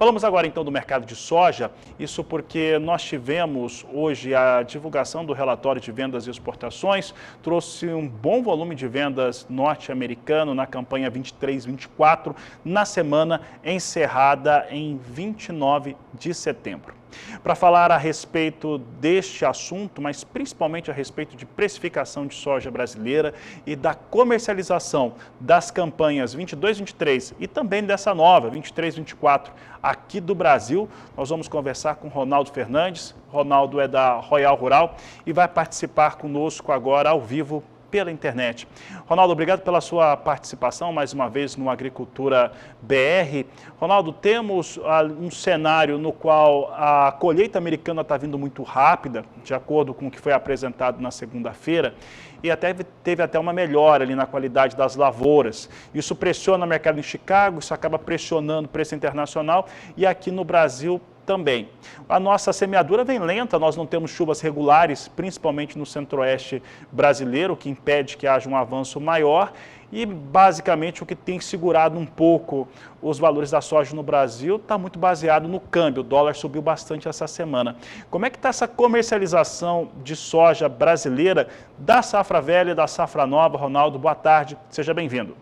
Falamos agora então do mercado de soja, isso porque nós tivemos hoje a divulgação do relatório de vendas e exportações, trouxe um bom volume de vendas norte-americano na campanha 23-24, na semana encerrada em 29 de setembro. Para falar a respeito deste assunto, mas principalmente a respeito de precificação de soja brasileira e da comercialização das campanhas 22-23 e também dessa nova 23-24 aqui do Brasil, nós vamos conversar com Ronaldo Fernandes. Ronaldo é da Royal Rural e vai participar conosco agora ao vivo pela internet. Ronaldo, obrigado pela sua participação mais uma vez no Agricultura BR. Ronaldo, temos um cenário no qual a colheita americana está vindo muito rápida, de acordo com o que foi apresentado na segunda-feira, e teve até uma melhora ali na qualidade das lavouras. Isso pressiona o mercado em Chicago, isso acaba pressionando o preço internacional e aqui no Brasil também. A nossa semeadura vem lenta, nós não temos chuvas regulares, principalmente no centro-oeste brasileiro, o que impede que haja um avanço maior e basicamente o que tem segurado um pouco os valores da soja no Brasil está muito baseado no câmbio, o dólar subiu bastante essa semana. Como é que está essa comercialização de soja brasileira da safra velha e da safra nova? Ronaldo, boa tarde, seja bem-vindo.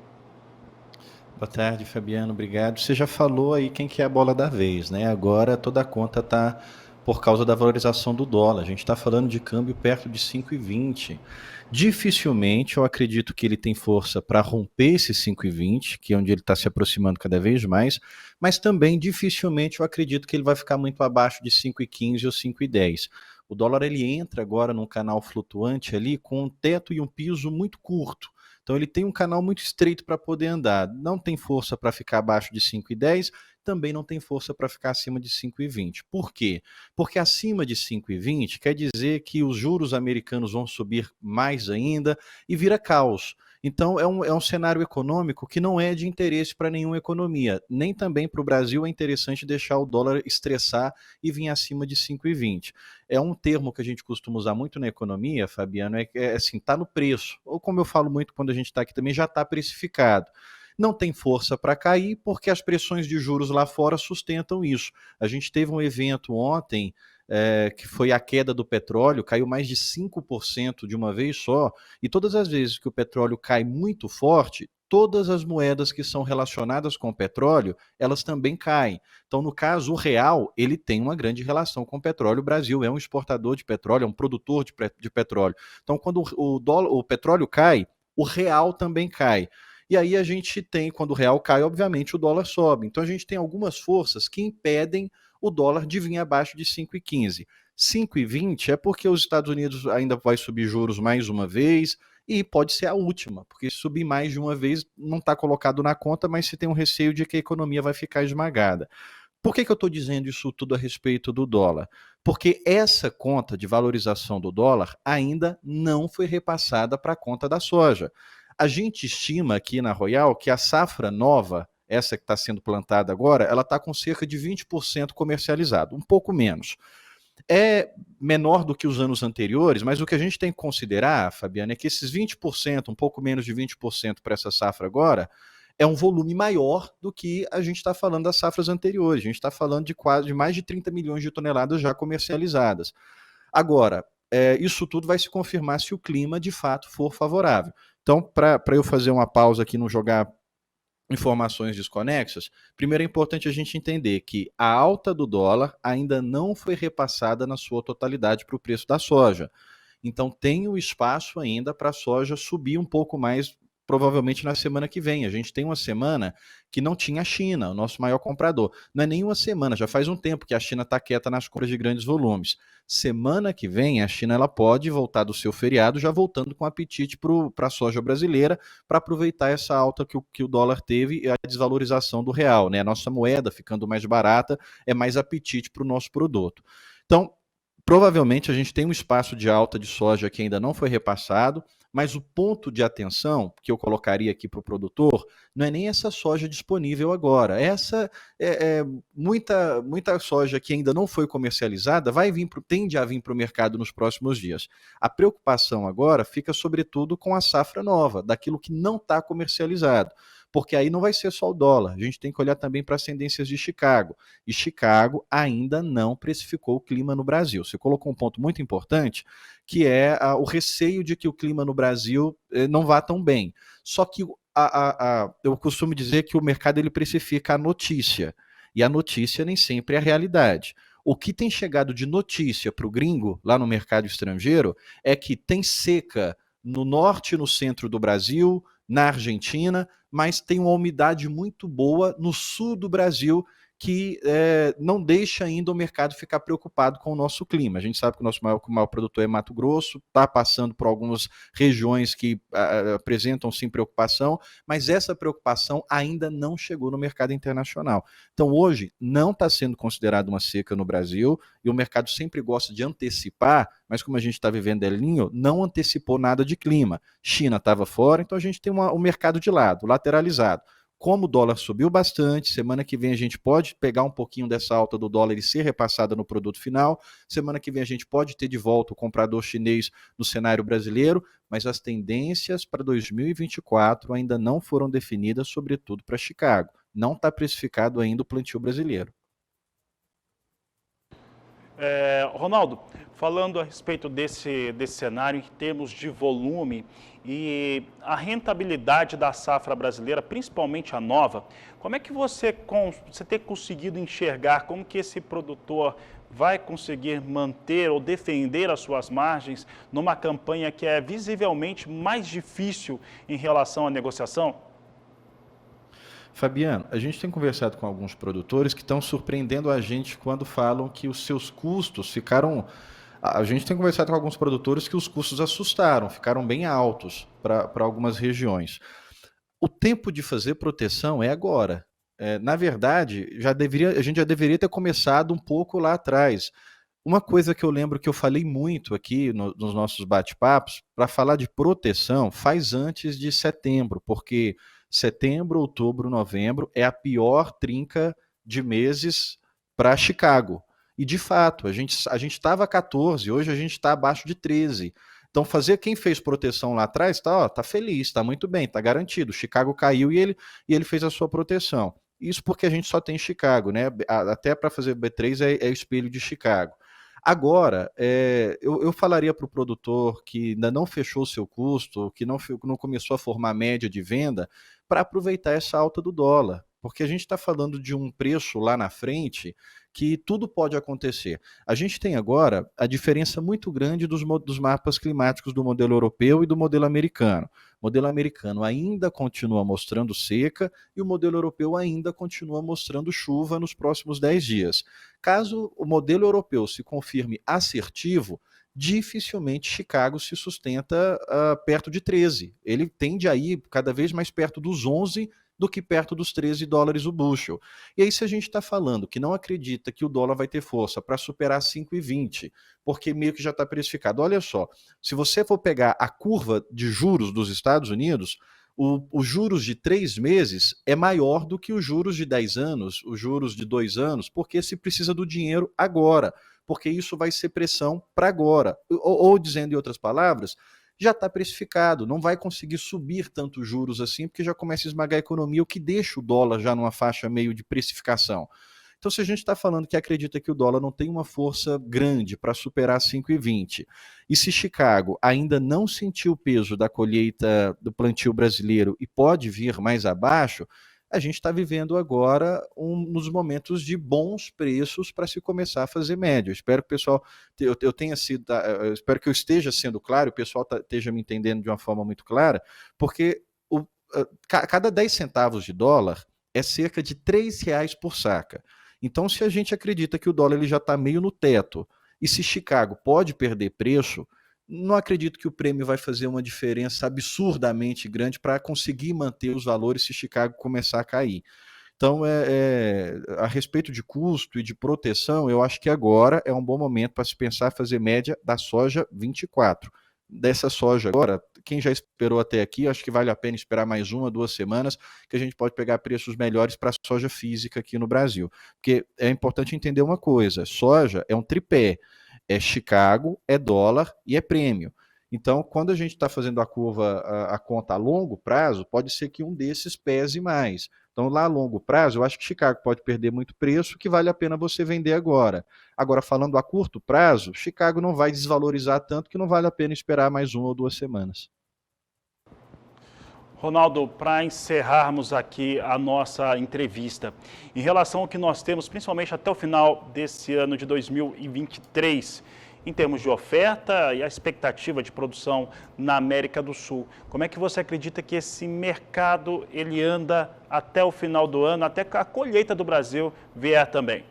Boa tarde, Fabiano, obrigado. Você já falou aí quem que é a bola da vez, né? Agora toda a conta está por causa da valorização do dólar. A gente está falando de câmbio perto de 5,20. Dificilmente eu acredito que ele tem força para romper esse 5,20, que é onde ele está se aproximando cada vez mais, mas também dificilmente eu acredito que ele vai ficar muito abaixo de 5,15 ou 5,10. O dólar ele entra agora num canal flutuante ali com um teto e um piso muito curto. Então ele tem um canal muito estreito para poder andar, não tem força para ficar abaixo de 5,10, também não tem força para ficar acima de 5,20. Por quê? Porque acima de 5,20 quer dizer que os juros americanos vão subir mais ainda e vira caos. Então é um cenário econômico que não é de interesse para nenhuma economia, nem também para o Brasil é interessante deixar o dólar estressar e vir acima de 5,20. É um termo que a gente costuma usar muito na economia, Fabiano, é assim, está no preço, ou como eu falo muito quando a gente está aqui também, já está precificado. Não tem força para cair porque as pressões de juros lá fora sustentam isso. A gente teve um evento ontem, que foi a queda do petróleo, caiu mais de 5% de uma vez só, e todas as vezes que o petróleo cai muito forte, todas as moedas que são relacionadas com o petróleo, elas também caem. Então, no caso, o real, ele tem uma grande relação com o petróleo. O Brasil é um exportador de petróleo, é um produtor de petróleo. Então, quando o petróleo cai, o real também cai. E aí a gente tem, quando o real cai, obviamente o dólar sobe. Então a gente tem algumas forças que impedem o dólar de vir abaixo de 5,15. 5,20 é porque os Estados Unidos ainda vai subir juros mais uma vez e pode ser a última, porque subir mais de uma vez não está colocado na conta, mas se tem um receio de que a economia vai ficar esmagada. Por que eu estou dizendo isso tudo a respeito do dólar? Porque essa conta de valorização do dólar ainda não foi repassada para a conta da soja. A gente estima aqui na Royal que a safra nova, essa que está sendo plantada agora, ela está com cerca de 20% comercializado, um pouco menos. É menor do que os anos anteriores, mas o que a gente tem que considerar, Fabiana, é que esses 20%, um pouco menos de 20% para essa safra agora, é um volume maior do que a gente está falando das safras anteriores. A gente está falando de mais de 30 milhões de toneladas já comercializadas. Agora, isso tudo vai se confirmar se o clima de fato for favorável. Então, para eu fazer uma pausa aqui, não jogar informações desconexas, primeiro é importante a gente entender que a alta do dólar ainda não foi repassada na sua totalidade para o preço da soja. Então tem o espaço ainda para a soja subir um pouco mais, provavelmente na semana que vem. A gente tem uma semana que não tinha a China, o nosso maior comprador. Não é nem uma semana, já faz um tempo que a China está quieta nas compras de grandes volumes. Semana que vem, a China ela pode voltar do seu feriado já voltando com apetite para a soja brasileira, para aproveitar essa alta que o dólar teve e a desvalorização do real. Né? A nossa moeda ficando mais barata, é mais apetite para o nosso produto. Então, provavelmente a gente tem um espaço de alta de soja que ainda não foi repassado, mas o ponto de atenção que eu colocaria aqui para o produtor não é nem essa soja disponível agora. Essa muita soja que ainda não foi comercializada tende a vir para o mercado nos próximos dias. A preocupação agora fica sobretudo com a safra nova, daquilo que não está comercializado. porque aí não vai ser só o dólar, a gente tem que olhar também para as tendências de Chicago, e Chicago ainda não precificou o clima no Brasil. Você colocou um ponto muito importante, que é o receio de que o clima no Brasil não vá tão bem. Só que eu costumo dizer que o mercado ele precifica a notícia, e a notícia nem sempre é a realidade. O que tem chegado de notícia para o gringo, lá no mercado estrangeiro, é que tem seca no norte e no centro do Brasil, na Argentina, mas tem uma umidade muito boa no sul do Brasil, que não deixa ainda o mercado ficar preocupado com o nosso clima. A gente sabe que o nosso maior produtor é Mato Grosso, está passando por algumas regiões que apresentam sim preocupação, mas essa preocupação ainda não chegou no mercado internacional. Então hoje não está sendo considerado uma seca no Brasil, e o mercado sempre gosta de antecipar, mas como a gente está vivendo El Niño, não antecipou nada de clima. China estava fora, então a gente tem o mercado de lado, lateralizado. Como o dólar subiu bastante, semana que vem a gente pode pegar um pouquinho dessa alta do dólar e ser repassada no produto final. Semana que vem a gente pode ter de volta o comprador chinês no cenário brasileiro, mas as tendências para 2024 ainda não foram definidas, sobretudo para Chicago. Não está precificado ainda o plantio brasileiro. Ronaldo, falando a respeito desse cenário em termos de volume e a rentabilidade da safra brasileira, principalmente a nova, como é que você tem conseguido enxergar como que esse produtor vai conseguir manter ou defender as suas margens numa campanha que é visivelmente mais difícil em relação à negociação? Fabiano, a gente tem conversado com alguns produtores que estão surpreendendo a gente quando falam que os seus custos ficaram. A gente tem conversado com alguns produtores que os custos assustaram, ficaram bem altos para algumas regiões. O tempo de fazer proteção é agora. Na verdade, a gente já deveria ter começado um pouco lá atrás. Uma coisa que eu lembro que eu falei muito aqui nos nossos bate-papos, para falar de proteção, faz antes de setembro, porque setembro, outubro, novembro é a pior trinca de meses para Chicago. E de fato, a gente estava 14, hoje a gente está abaixo de 13. Então, quem fez proteção lá atrás tá feliz, está muito bem, está garantido. Chicago caiu e ele fez a sua proteção. Isso porque a gente só tem Chicago, né? Até para fazer B3 é espelho de Chicago. Agora, eu falaria para o produtor que ainda não fechou o seu custo, que não começou a formar média de venda, para aproveitar essa alta do dólar. Porque a gente está falando de um preço lá na frente que tudo pode acontecer. A gente tem agora a diferença muito grande dos mapas climáticos do modelo europeu e do modelo americano. O modelo americano ainda continua mostrando seca e o modelo europeu ainda continua mostrando chuva nos próximos 10 dias. Caso o modelo europeu se confirme assertivo, dificilmente Chicago se sustenta perto de 13. Ele tende a ir cada vez mais perto dos 11 do que perto dos 13 dólares o bushel. E aí, se a gente está falando que não acredita que o dólar vai ter força para superar 5,20, porque meio que já está precificado. Olha só, se você for pegar a curva de juros dos Estados Unidos, os juros de 3 meses é maior do que os juros de 10 anos, os juros de 2 anos, porque se precisa do dinheiro agora, porque isso vai ser pressão para agora. Ou, dizendo em outras palavras, já está precificado, não vai conseguir subir tantos juros assim, porque já começa a esmagar a economia, o que deixa o dólar já numa faixa meio de precificação. Então, se a gente está falando que acredita que o dólar não tem uma força grande para superar 5,20, e se Chicago ainda não sentiu o peso da colheita do plantio brasileiro e pode vir mais abaixo, a gente está vivendo agora nos momentos de bons preços para se começar a fazer média. Eu espero que o pessoal eu tenha sido, eu espero que eu esteja sendo claro, o pessoal esteja me entendendo de uma forma muito clara, porque cada 10 centavos de dólar é cerca de R$ 3 por saca. Então, se a gente acredita que o dólar ele já está meio no teto, e se Chicago pode perder preço, não acredito que o prêmio vai fazer uma diferença absurdamente grande para conseguir manter os valores se Chicago começar a cair. Então, a respeito de custo e de proteção, eu acho que agora é um bom momento para se pensar fazer média da soja 24. Dessa soja agora, quem já esperou até aqui, acho que vale a pena esperar mais 1, 2 semanas, que a gente pode pegar preços melhores para a soja física aqui no Brasil. Porque é importante entender uma coisa, soja é um tripé, é Chicago, é dólar e é prêmio. Então, quando a gente está fazendo a curva, a conta a longo prazo, pode ser que um desses pese mais. Então, lá a longo prazo, eu acho que Chicago pode perder muito preço, que vale a pena você vender agora. Agora, falando a curto prazo, Chicago não vai desvalorizar tanto que não vale a pena esperar mais 1 ou 2 semanas. Ronaldo, para encerrarmos aqui a nossa entrevista, em relação ao que nós temos, principalmente até o final desse ano de 2023, em termos de oferta e a expectativa de produção na América do Sul, como é que você acredita que esse mercado ele anda até o final do ano, até que a colheita do Brasil vier também?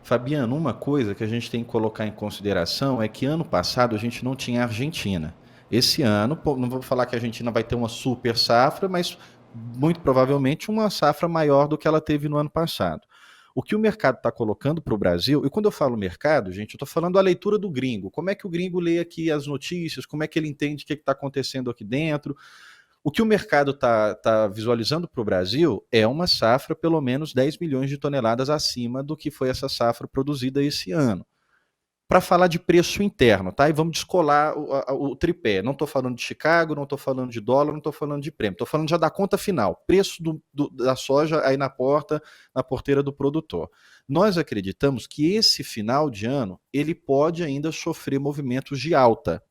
Fabiano, uma coisa que a gente tem que colocar em consideração é que ano passado a gente não tinha Argentina. Esse ano, não vou falar que a Argentina vai ter uma super safra, mas muito provavelmente uma safra maior do que ela teve no ano passado. O que o mercado está colocando para o Brasil, e quando eu falo mercado, gente, eu estou falando a leitura do gringo. Como é que o gringo lê aqui as notícias, como é que ele entende o que está acontecendo aqui dentro. O que o mercado está visualizando para o Brasil é uma safra pelo menos 10 milhões de toneladas acima do que foi essa safra produzida esse ano. Para falar de preço interno, tá? E vamos descolar o tripé. Não estou falando de Chicago, não estou falando de dólar, não estou falando de prêmio. Estou falando já da conta final. Preço da soja aí na porta, na porteira do produtor. Nós acreditamos que esse final de ano ele pode ainda sofrer movimentos de alta.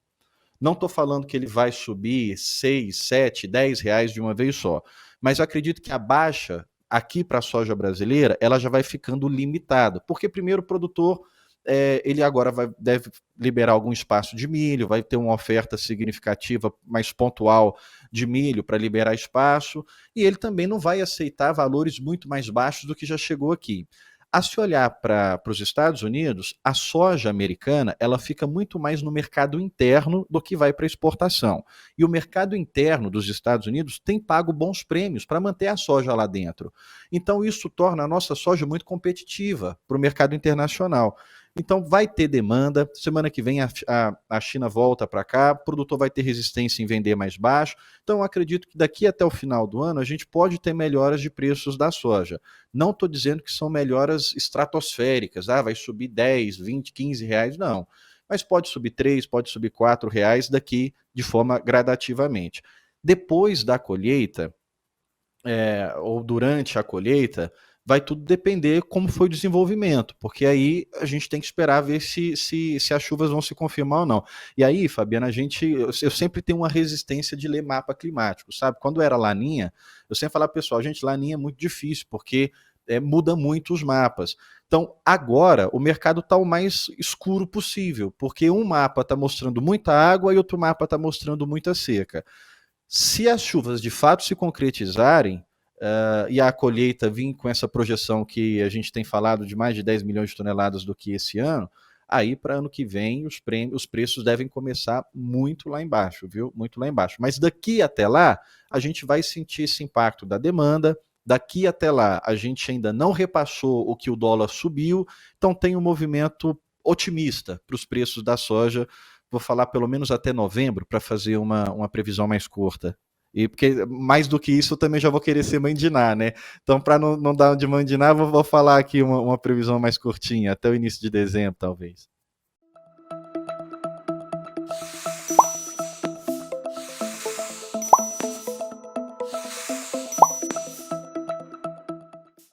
Não estou falando que ele vai subir 6, 7, 10 reais de uma vez só, mas eu acredito que a baixa aqui para a soja brasileira ela já vai ficando limitada, porque primeiro o produtor ele agora deve liberar algum espaço de milho, vai ter uma oferta significativa, mais pontual de milho para liberar espaço, e ele também não vai aceitar valores muito mais baixos do que já chegou aqui. A se olhar para os Estados Unidos, a soja americana ela fica muito mais no mercado interno do que vai para exportação. E o mercado interno dos Estados Unidos tem pago bons prêmios para manter a soja lá dentro. Então isso torna a nossa soja muito competitiva para o mercado internacional. Então vai ter demanda, semana que vem a China volta para cá, o produtor vai ter resistência em vender mais baixo. Então eu acredito que daqui até o final do ano a gente pode ter melhoras de preços da soja. Não estou dizendo que são melhoras estratosféricas, vai subir 10, 20, 15 reais, não. Mas pode subir 3, pode subir 4 reais daqui de forma gradativamente. Depois da colheita, ou durante a colheita, vai tudo depender como foi o desenvolvimento, porque aí a gente tem que esperar ver se as chuvas vão se confirmar ou não. E aí, Fabiana, eu sempre tenho uma resistência de ler mapa climático, sabe? Quando era Laninha, eu sempre falava, pessoal, gente, Laninha é muito difícil, porque muda muito os mapas. Então, agora, o mercado está o mais escuro possível, porque um mapa está mostrando muita água e outro mapa está mostrando muita seca. Se as chuvas de fato se concretizarem, e a colheita vir com essa projeção que a gente tem falado de mais de 10 milhões de toneladas do que esse ano, aí para ano que vem os preços devem começar muito lá embaixo, viu? Muito lá embaixo. Mas daqui até lá, a gente vai sentir esse impacto da demanda. Daqui até lá, a gente ainda não repassou o que o dólar subiu, então tem um movimento otimista para os preços da soja. Vou falar pelo menos até novembro para fazer uma previsão mais curta. E porque mais do que isso eu também já vou querer ser mandinar, né? Então, para não dar de mandinar, vou falar aqui uma previsão mais curtinha, até o início de dezembro, talvez.